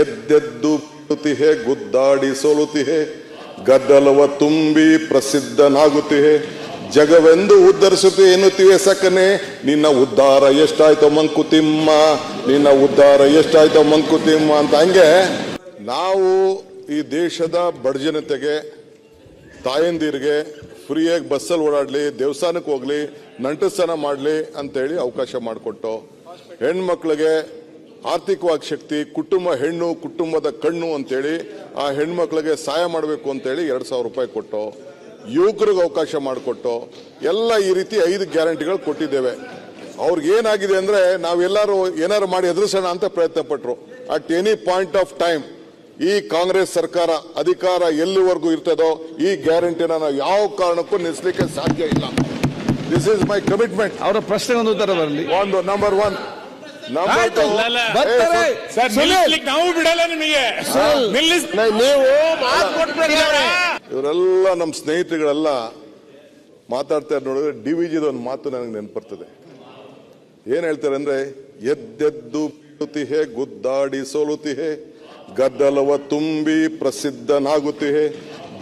ಎದ್ದೆದ್ದು ಬೀಳುತ್ತಿಹೆ, ಗುದ್ದಾಡಿ ಸೋಲುತ್ತಿಹೆ, ಗದ್ದಲವ ತುಂಬಿ ಪ್ರಸಿದ್ಧನಾಗುತ್ತಿಹೆ, ಜಗವೆಂದು ಉದ್ಧರಿಸುತ್ತೆ ಎನ್ನುತ್ತಿವೆ ಸಕನೆ, ನಿನ್ನ ಉದ್ಧಾರ ಎಷ್ಟಾಯ್ತೋ ಮಂಕುತಿಮ್ಮ, ನಿನ್ನ ಉದ್ಧಾರ ಎಷ್ಟಾಯ್ತೋ ಮಂಕುತಿಮ್ಮ ಅಂತ. ಹಂಗೆ ನಾವು ಈ ದೇಶದ ಬಡ ಜನತೆಗೆ, ತಾಯಂದಿರಿಗೆ ಫ್ರೀಯಾಗಿ ಬಸ್ಸಲ್ಲಿ ಓಡಾಡ್ಲಿ, ದೇವಸ್ಥಾನಕ್ಕೆ ಹೋಗ್ಲಿ, ನಂಟಸ್ಥಾನ ಮಾಡಲಿ ಅಂತೇಳಿ ಅವಕಾಶ ಮಾಡಿಕೊಟ್ಟು, ಹೆಣ್ಮಕ್ಳಿಗೆ ಆರ್ಥಿಕವಾಗಿ ಶಕ್ತಿ, ಹೆಣ್ಣು ಕುಟುಂಬದ ಕಣ್ಣು ಅಂತೇಳಿ ಆ ಹೆಣ್ಮಕ್ಳಿಗೆ ಸಹಾಯ ಮಾಡಬೇಕು ಅಂತೇಳಿ 2,000 ರೂಪಾಯಿ ಕೊಟ್ಟು, ಯುವಕರಿಗೆ ಅವಕಾಶ ಮಾಡಿಕೊಟ್ಟು ಎಲ್ಲ ಈ ರೀತಿ 5 ಗ್ಯಾರಂಟಿಗಳು ಕೊಟ್ಟಿದ್ದೇವೆ. ಅವ್ರಿಗೆ ಏನಾಗಿದೆ ಅಂದ್ರೆ ನಾವೆಲ್ಲರೂ ಏನಾರು ಮಾಡಿ ಎದುರಿಸೋಣ ಅಂತ ಪ್ರಯತ್ನ ಪಟ್ಟರು. At any point of time ಈ ಕಾಂಗ್ರೆಸ್ ಸರ್ಕಾರ ಅಧಿಕಾರ ಎಲ್ಲಿವರೆಗೂ ಇರ್ತದೋ ಈ ಗ್ಯಾರಂಟಿನ ನಾವು ಯಾವ ಕಾರಣಕ್ಕೂ ನಿಲ್ಲಿಸಲಿಕ್ಕೆ ಸಾಧ್ಯ ಇಲ್ಲ. This is my commitment. ಅವರ ಪ್ರಶ್ನೆ ಒಂದು ಉತ್ತರ ಬರಲಿ. ನಂಬರ್ 1 ನಾವು ಬಿಡಲ್ಲ ನಿಮಗೆ, ನೀವು ಇವರೆಲ್ಲ ನಮ್ಮ ಸ್ನೇಹಿತರುಗಳೆಲ್ಲ ಮಾತಾಡ್ತಾರೆ ನೋಡಿದ್ರೆ DVGದ ಒಂದು ಮಾತು ನನಗೆ ನೆನಪರ್ತದೆ. ಏನ್ ಹೇಳ್ತಾರೆ ಅಂದ್ರೆ, ಎದ್ದೆದ್ದು ಬೀಳುತ್ತಿಹೆ, ಗುದ್ದಾಡಿ ಸೋಲುತ್ತಿಹೆ, ಗದ್ದಲವ ತುಂಬಿ ಪ್ರಸಿದ್ಧನಾಗುತ್ತಿಹೆ,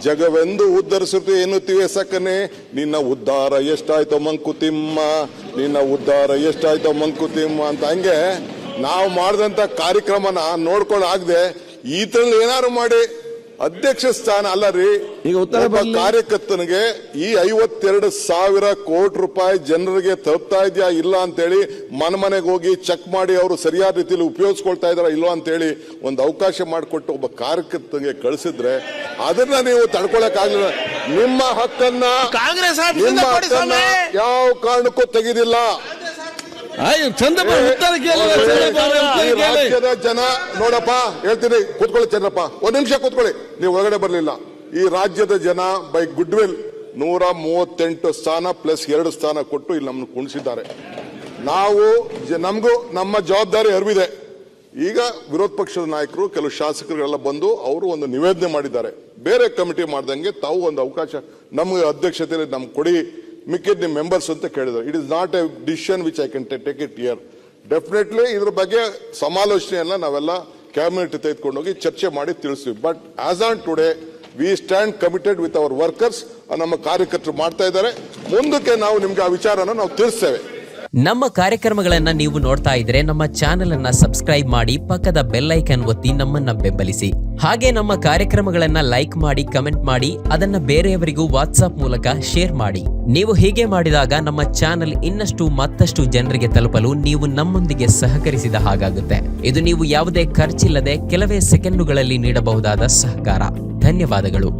ಜಗವೆಂದು ಉದ್ಧರಿಸುತ್ತೆ ಎನ್ನುತ್ತಿವೆ ಸಕನೆ, ನಿನ್ನ ಉದ್ಧಾರ ಎಷ್ಟಾಯ್ತೋ ಮಂಕುತಿಮ್ಮ, ನಿನ್ನ ಉದ್ಧಾರ ಎಷ್ಟಾಯ್ತೋ ಮಂಕುತಿಮ್ಮ ಅಂತ. ಹಂಗೆ ನಾವು ಮಾಡಿದಂತ ಕಾರ್ಯಕ್ರಮನ ನೋಡ್ಕೊಂಡು ಆಗದೆ ಈತರಲ್ಲಿ ಏನಾರು ಮಾಡಿ ಅಧ್ಯಕ್ಷ ಸ್ಥಾನ ಅಲ್ಲ ರೀ. ಈಗ ಒಬ್ಬ ಕಾರ್ಯಕರ್ತನಿಗೆ ಈ 52,000 ಕೋಟಿ ರೂಪಾಯಿ ಜನರಿಗೆ ತಲುಪ್ತಾ ಇದೆಯಾ ಇಲ್ಲ ಅಂತೇಳಿ ಮನೆಗೆ ಹೋಗಿ ಚೆಕ್ ಮಾಡಿ ಅವರು ಸರಿಯಾದ ರೀತಿಯಲ್ಲಿ ಉಪಯೋಗಿಸ್ಕೊಳ್ತಾ ಇದಾರ ಇಲ್ವಾ ಅಂತೇಳಿ ಒಂದು ಅವಕಾಶ ಮಾಡಿಕೊಟ್ಟು ಒಬ್ಬ ಕಾರ್ಯಕರ್ತನಿಗೆ ಕಳಿಸಿದ್ರೆ ಅದನ್ನ ನೀವು ತಡ್ಕೊಳಕ್ ಆಗ್ಲಿಲ್ಲ. ನಿಮ್ಮ ಹಕ್ಕನ್ನ ಯಾವ ಕಾರಣಕ್ಕೂ ತೆಗೆದಿಲ್ಲ. ರಾಜ್ಯದ ಜನ ನೋಡಪ್ಪ ಹೇಳ್ತೀನಿ, ಕೂತ್ಕೊಳ್ಳಿ ಚಂದ್ರಪ್ಪ, 1 ನಿಮಿಷ ಕೂತ್ಕೊಳ್ಳಿ, ನೀವು ಒಳಗಡೆ ಬರಲಿಲ್ಲ. ಈ ರಾಜ್ಯದ ಜನ ಬೈ ಗುಡ್ ವಿಲ್ 138 ಸ್ಥಾನ ಪ್ಲಸ್ 2 ಸ್ಥಾನ ಕೊಟ್ಟು ಇಲ್ಲಿ ನಮ್ಮನ್ನು ಕುಣಿಸಿದ್ದಾರೆ. ನಮಗೂ ನಮ್ಮ ಜವಾಬ್ದಾರಿ ಅರಿವಿದೆ. ಈಗ ವಿರೋಧ ಪಕ್ಷದ ನಾಯಕರು ಕೆಲವು ಶಾಸಕರುಗಳೆಲ್ಲ ಬಂದು ಅವರು ಒಂದು ನಿವೇದನೆ ಮಾಡಿದ್ದಾರೆ, ಬೇರೆ ಕಮಿಟಿ ಮಾಡ್ದಂಗೆ ತಾವು ಒಂದು ಅವಕಾಶ ನಮ್ಗೆ ಅಧ್ಯಕ್ಷತೆಯಲ್ಲಿ ನಮ್ಗೆ ಕೊಡಿ, ಮಿಕ್ಕಿದ ನಿಮ್ಮ ಮೆಂಬರ್ಸ್ ಅಂತ ಕೇಳಿದ್ರು. It is not a decision which I can take it here. Definitely ಇದ್ರ ಬಗ್ಗೆ ಸಮಾಲೋಚನೆಯನ್ನ ನಾವೆಲ್ಲ ಕ್ಯಾಬಿನೆಟ್ ತೆಗೆದುಕೊಂಡೋಗಿ ಚರ್ಚೆ ಮಾಡಿ ತಿಳಿಸ್ತೀವಿ. But as on today we stand committed with our workers. ನಮ್ಮ ಕಾರ್ಯಕರ್ತರು ಮಾಡ್ತಾ ಇದ್ದಾರೆ, ಮುಂದಕ್ಕೆ ನಾವು ನಿಮ್ಗೆ ಆ ವಿಚಾರನ ನಾವು ತಿಳಿಸ್ತೇವೆ. ನಮ್ಮ ಕಾರ್ಯಕ್ರಮಗಳನ್ನ ನೀವು ನೋಡ್ತಾ ಇದ್ರೆ ನಮ್ಮ ಚಾನೆಲ್ ಅನ್ನ ಸಬ್ಸ್ಕ್ರೈಬ್ ಮಾಡಿ, ಪಕ್ಕದ ಬೆಲ್ ಐಕಾನ್ ಒತ್ತಿ ನಮ್ಮನ್ನ ಬೆಂಬಲಿಸಿ. ಹಾಗೆ ನಮ್ಮ ಕಾರ್ಯಕ್ರಮಗಳನ್ನ ಲೈಕ್ ಮಾಡಿ, ಕಮೆಂಟ್ ಮಾಡಿ, ಅದನ್ನ ಬೇರೆಯವರಿಗೂ ವಾಟ್ಸ್ಆಪ್ ಮೂಲಕ ಶೇರ್ ಮಾಡಿ. ನೀವು ಹೀಗೆ ಮಾಡಿದಾಗ ನಮ್ಮ ಚಾನೆಲ್ ಇನ್ನಷ್ಟು ಮತ್ತಷ್ಟು ಜನರಿಗೆ ತಲುಪಲು ನೀವು ನಮ್ಮೊಂದಿಗೆ ಸಹಕರಿಸಿದ ಹಾಗಾಗುತ್ತೆ. ಇದು ನೀವು ಯಾವುದೇ ಖರ್ಚಿಲ್ಲದೆ ಕೆಲವೇ ಸೆಕೆಂಡುಗಳಲ್ಲಿ ನೀಡಬಹುದಾದ ಸಹಕಾರ. ಧನ್ಯವಾದಗಳು.